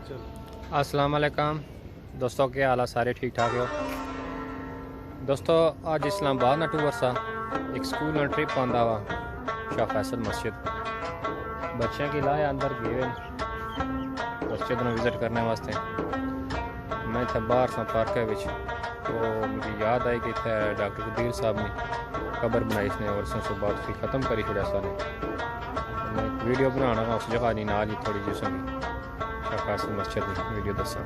अस्सलाम वालेकुम दोस्तों, क्या हाल है? सारे ठीक ठाक हो दोस्तों। आज इस्लामाबाद ना टूर सा एक स्कूल में ट्रिप आंदा हुआ शाह फैसल मस्जिद बच्चों की लाए अंदर गए मस्जिद में विजिट करने वास्ते। मैं थे बाहर सा पार्क तो मुझे याद आई कि थे डॉक्टर कबीर साहब ने कबर बनाई इसने और उसने बात उसकी ख़त्म करी छोड़ा सारे। मैं वीडियो बनाना उस जगह नहीं नाल ही थोड़ी जी सुनी शाह फैसल मस्जिद की वीडियो दसा।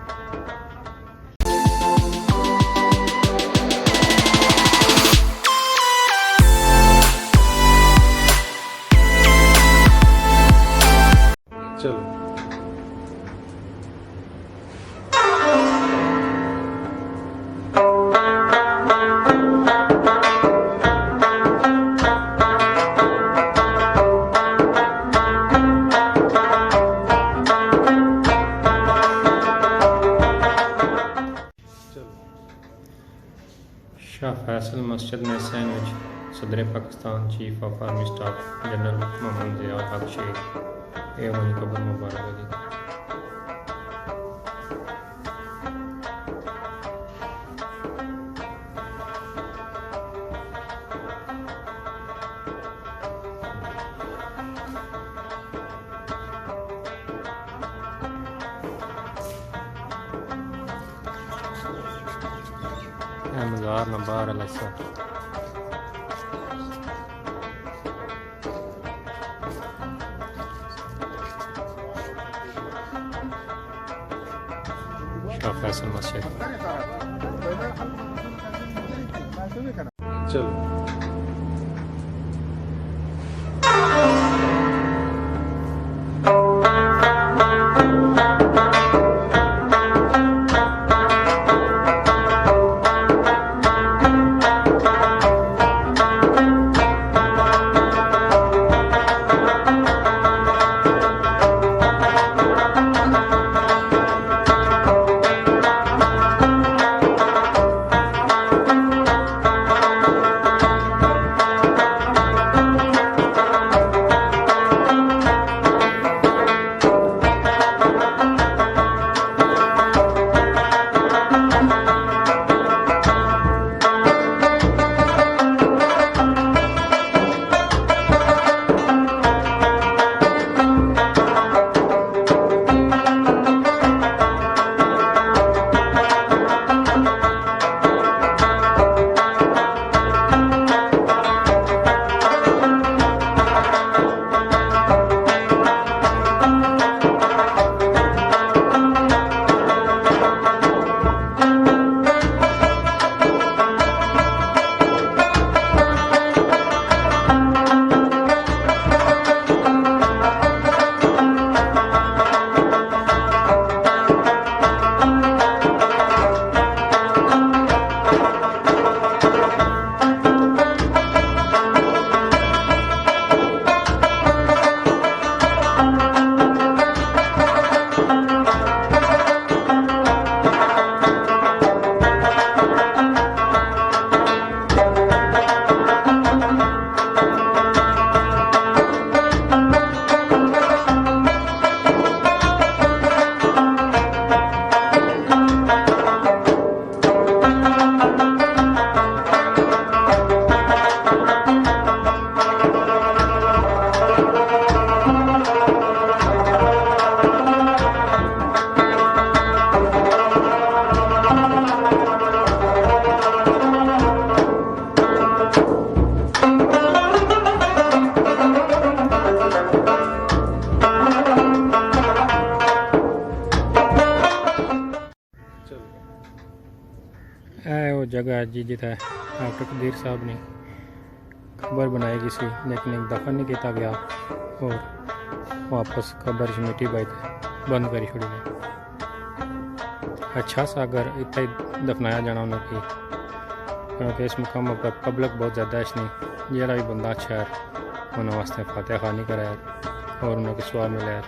चलो शाह फैसल मस्जिद में सैंडविच सदर Pakistan chief of army staff general Mohammad Zia Haq शेख एवं कबर मुबारक दी। मज़ार न बाहर अलग सा शाह फैसल मस्जिद। चलो वो जगह जी जिथे डॉक्टर कबीर साहब ने खबर बनाई गई सी लेकिन एक दफन नहीं किया गया और वापस खबर मिट्टी बंद करी छोड़ी गई। अच्छा सा अगर इतना दफनाया जाना उन्होंने की क्योंकि इस मुकाम पर पब्लिक बहुत ज़्यादा इसने जरा भी बंदा अच्छा है उन्होंने वास्ते फातिहा खानी कराया और उन्होंने स्वाब मिला।